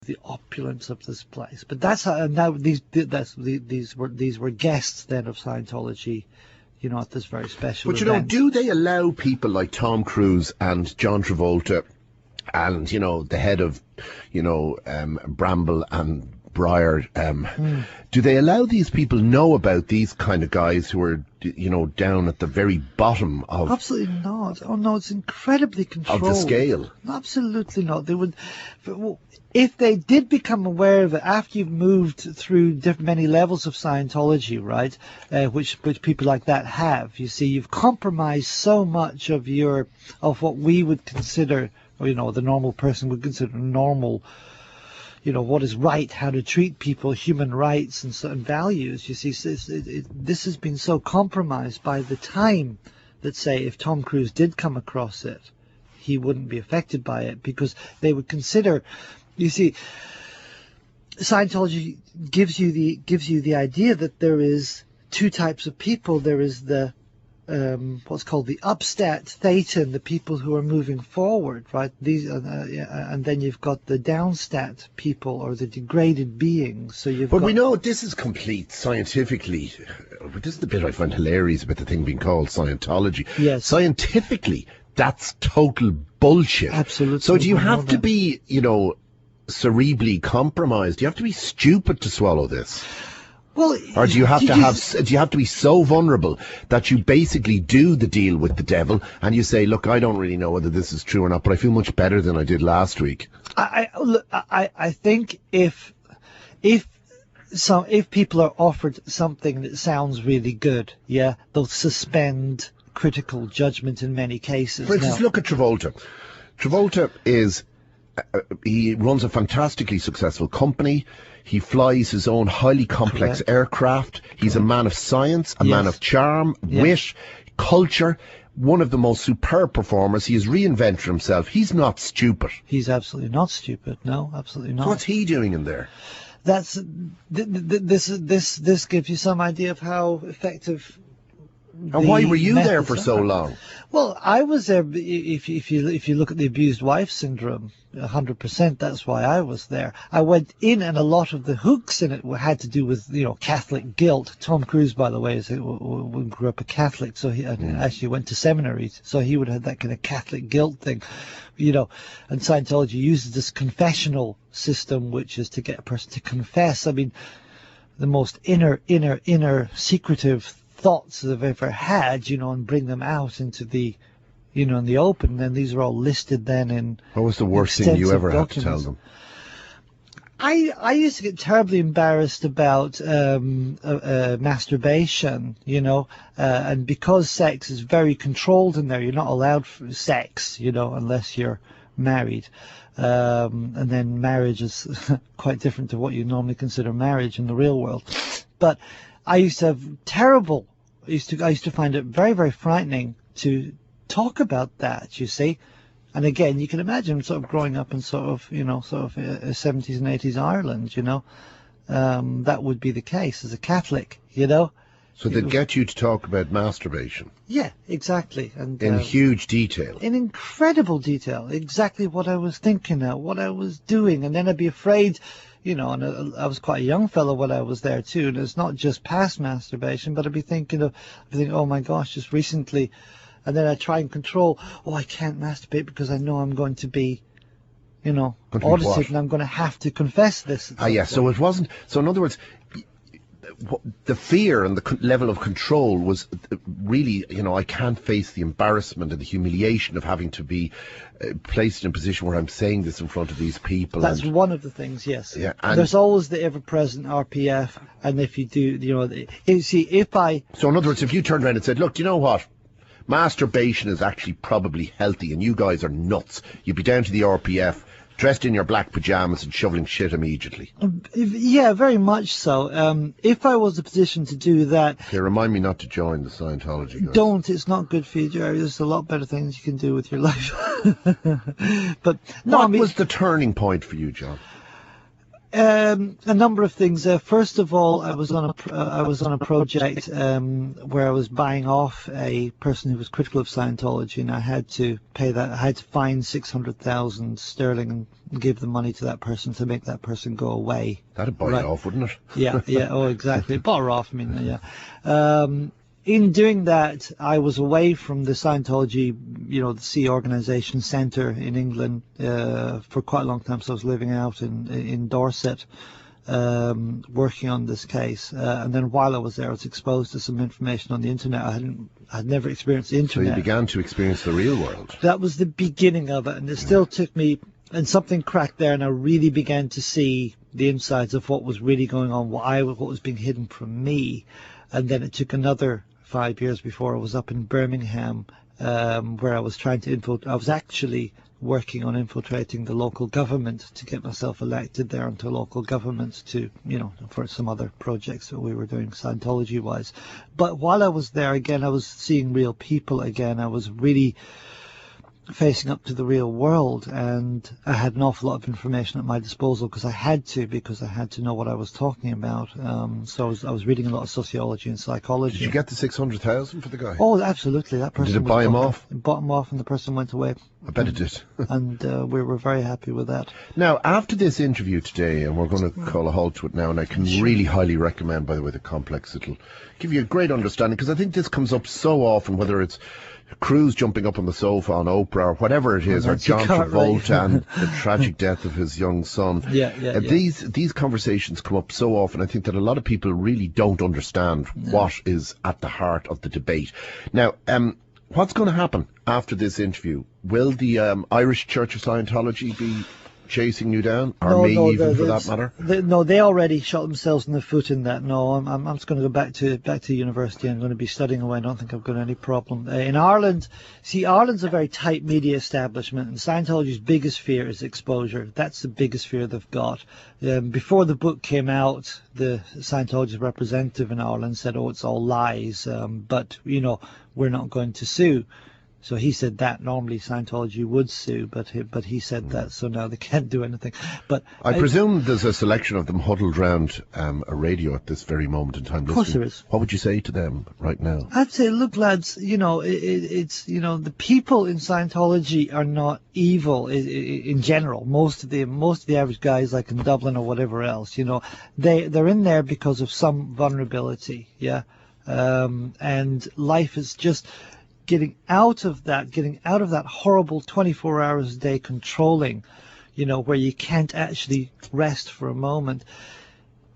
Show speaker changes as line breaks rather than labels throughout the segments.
the opulence of this place. But that's how, now these were guests then of Scientology, at this very special
But
event.
do they allow people like Tom Cruise and John Travolta and, the head of, Bramble and Breyer, do they allow these people know about these kind of guys who are, down at the very bottom of...
Absolutely not. Oh no, it's incredibly controlled.
Of the scale?
Absolutely not. They would, if they did become aware of it after you've moved through many levels of Scientology, right, which people like that have, you see, you've compromised so much of what we would consider, or the normal person would consider normal, what is right, how to treat people, human rights and certain values. You see, this has been so compromised by the time that, say, if Tom Cruise did come across it, he wouldn't be affected by it, because they would consider, you see, Scientology gives you the idea that there is two types of people. There is the what's called the upstat thetan, the people who are moving forward, right? These, and then you've got the downstat people, or the degraded beings. So you've.
But we know this is complete scientifically. This is the bit I find hilarious about the thing being called Scientology.
Yes.
Scientifically, that's total bullshit.
Absolutely.
So do you have to be, cerebrally compromised? Do you have to be stupid to swallow this?
Well,
or do you have to be so vulnerable that you basically do the deal with the devil and you say, look, I don't really know whether this is true or not, but I feel much better than I did last week?
I think if people are offered something that sounds really good, they'll suspend critical judgment in many cases.
For instance, look at Travolta. Travolta he runs a fantastically successful company. He flies his own highly complex aircraft. He's a man of science, a man of charm, wit, culture. One of the most superb performers. He has reinvented himself. He's not stupid.
He's absolutely not stupid. No, absolutely not.
So what's he doing in there?
This gives you some idea of how effective.
And why were you there for so long?
Well, I was there. If you look at the abused wife syndrome, 100%. That's why I was there. I went in, and a lot of the hooks in it had to do with Catholic guilt. Tom Cruise, by the way, grew up a Catholic, so he actually went to seminary, so he would have that kind of Catholic guilt thing, And Scientology uses this confessional system, which is to get a person to confess. I mean, the most inner secretive thoughts that I've ever had, and bring them out into the, in the open. And these are all listed then in.
What was the worst thing you ever had to tell them?
I used to get terribly embarrassed about masturbation, and because sex is very controlled in there, you're not allowed sex, unless you're married. And then marriage is quite different to what you normally consider marriage in the real world. But I used to have I used to find it very, very frightening to talk about that, you see. And again, you can imagine sort of growing up in sort of 70s and 80s Ireland, that would be the case as a Catholic, So
they'd get you to talk about masturbation?
Yeah, exactly. And
in huge detail?
In incredible detail. Exactly what I was thinking of, what I was doing. And then I'd be afraid, and I was quite a young fellow when I was there too. And it's not just past masturbation, but I'd be thinking, oh my gosh, just recently. And then I try and control, I can't masturbate because I know I'm going to be, audited, and I'm going to have to confess this.
So it wasn't, so in other words, the fear and the level of control was really, I can't face the embarrassment and the humiliation of having to be placed in a position where I'm saying this in front of these people.
That's one of the things, yes.
Yeah,
and there's always the ever-present RPF, and if you do, So
in other words, if you turned around and said, look, you know what? Masturbation is actually probably healthy and you guys are nuts. You'd be down to the RPF, dressed in your black pyjamas and shoveling shit immediately.
Yeah, very much so. If I was in a position to do that...
Okay, remind me not to join the Scientology guys.
Don't. It's not good for you, Gerry. There's a lot better things you can do with your life. But no,
What was the turning point for you, John?
A number of things. First of all, I was on a project where I was buying off a person who was critical of Scientology, and I had to pay that. I had to find 600,000 sterling and give the money to that person to make that person go away.
That'd buy it off, wouldn't it?
Yeah. Oh, exactly. Bought her off. I mean, yeah. In doing that, I was away from the Scientology, the Sea Organization Centre in England for quite a long time. So I was living out in Dorset, working on this case. And then while I was there, I was exposed to some information on the internet. I'd never experienced the internet.
So you began to experience the real world.
That was the beginning of it, and it still took me. And something cracked there, and I really began to see the insides of what was really going on, what was being hidden from me. And then it took another 5 years before I was up in Birmingham, where I was trying to I was actually working on infiltrating the local government to get myself elected there into local government to, for some other projects that we were doing Scientology-wise. But while I was there, again, I was seeing real people again. I was really facing up to the real world, and I had an awful lot of information at my disposal because I had to know what I was talking about. So I was reading a lot of sociology and psychology.
Did you get the 600,000 for the guy?
Oh, absolutely. That person
did it buy him off?
Bought him off, and the person went away.
I bet it did.
And we were very happy with that.
Now, after this interview today, and we're going to call a halt to it now, and I can really highly recommend, by the way, the complex. It'll give you a great understanding, because I think this comes up so often, whether it's Cruz jumping up on the sofa on Oprah or whatever it is, or John Travolta and the tragic death of his young son. These conversations come up so often. I think that a lot of people really don't understand what is at the heart of the debate. Now, what's going to happen after this interview? Will the Irish Church of Scientology be chasing you down, or even for that matter?
No, they already shot themselves in the foot in that. No, I'm just going to go back to university. I'm going to be studying away. I don't think I've got any problem. In Ireland, Ireland's a very tight media establishment, and Scientology's biggest fear is exposure. That's the biggest fear they've got. Before the book came out, the Scientology representative in Ireland said, "Oh, it's all lies, but we're not going to sue." So he said that normally Scientology would sue, but he said that, so now they can't do anything. But
I presume there's a selection of them huddled round a radio at this very moment in time.
Of course there is.
What would you say to them right now?
I'd say, look, lads, it's the people in Scientology are not evil in general. Most of the average guys, like in Dublin or whatever else, they're in there because of some vulnerability, and life is just getting out of that horrible 24 hours a day controlling, where you can't actually rest for a moment.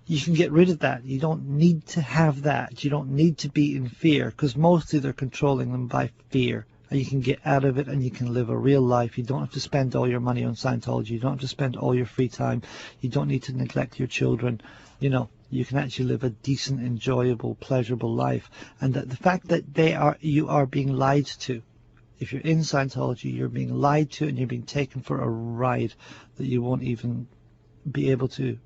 You can get rid of that. You don't need to have that. You don't need to be in fear, because mostly they're controlling them by fear. And you can get out of it, and you can live a real life. You don't have to spend all your money on Scientology. You don't have to spend all your free time. You don't need to neglect your children. You can actually live a decent, enjoyable, pleasurable life. And that the fact that you are being lied to. If you're in Scientology, you're being lied to, and you're being taken for a ride that you won't even be able to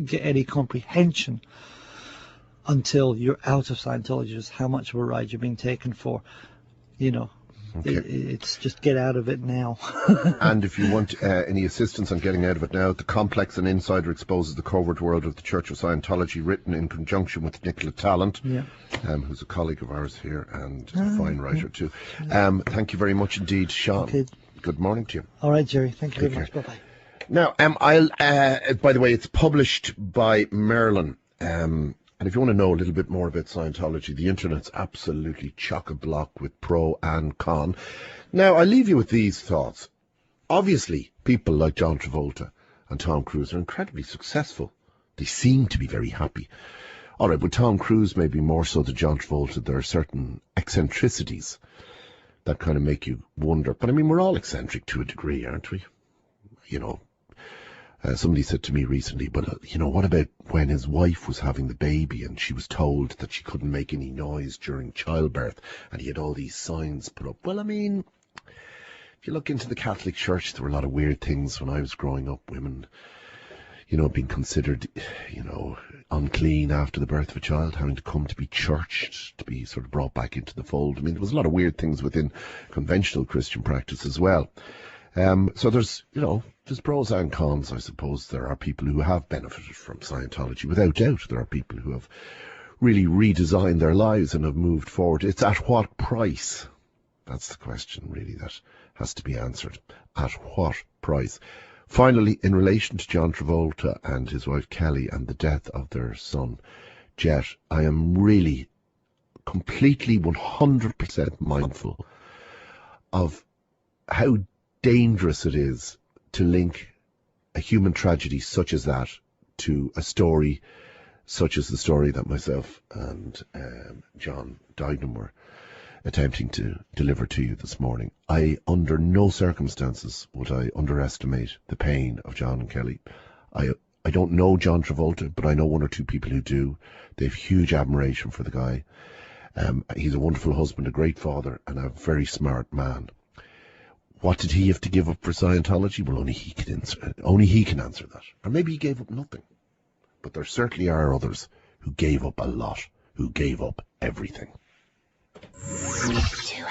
get any comprehension until you're out of Scientology, just how much of a ride you're being taken for. Okay. It's just get out of it now.
And if you want any assistance on getting out of it now, The Complex, an Insider exposes the covert world of the Church of Scientology, written in conjunction with Nicola Tallant, who's a colleague of ours here and a fine writer too. Thank you very much indeed, Sean. Okay. Good morning to you.
All right, Gerry. Thank you very much. Bye-bye.
Now, I'll. By the way, it's published by Merlin. And if you want to know a little bit more about Scientology, the internet's absolutely chock-a-block with pro and con. Now, I leave you with these thoughts. Obviously, people like John Travolta and Tom Cruise are incredibly successful. They seem to be very happy. All right, with Tom Cruise, maybe more so than John Travolta, there are certain eccentricities that kind of make you wonder. But I mean, we're all eccentric to a degree, aren't we? Somebody said to me recently, but what about when his wife was having the baby and she was told that she couldn't make any noise during childbirth, and he had all these signs put up? Well, I mean, if you look into the Catholic Church, there were a lot of weird things when I was growing up. Women, being considered, unclean after the birth of a child, having to come to be churched, to be sort of brought back into the fold. I mean, there was a lot of weird things within conventional Christian practice as well. So there's pros and cons, I suppose. There are people who have benefited from Scientology, without doubt. There are people who have really redesigned their lives and have moved forward. It's at what price? That's the question, really, that has to be answered. At what price? Finally, in relation to John Travolta and his wife Kelly and the death of their son, Jet, I am really completely 100% mindful of how dangerous it is to link a human tragedy such as that to a story such as the story that myself and John Duignan were attempting to deliver to you this morning. I, under no circumstances, would I underestimate the pain of John and Kelly. I don't know John Travolta, but I know one or two people who do. They have huge admiration for the guy. He's a wonderful husband, a great father, and a very smart man. What did he have to give up for Scientology? Well, only he can answer that. Or maybe he gave up nothing. But there certainly are others who gave up a lot, who gave up everything.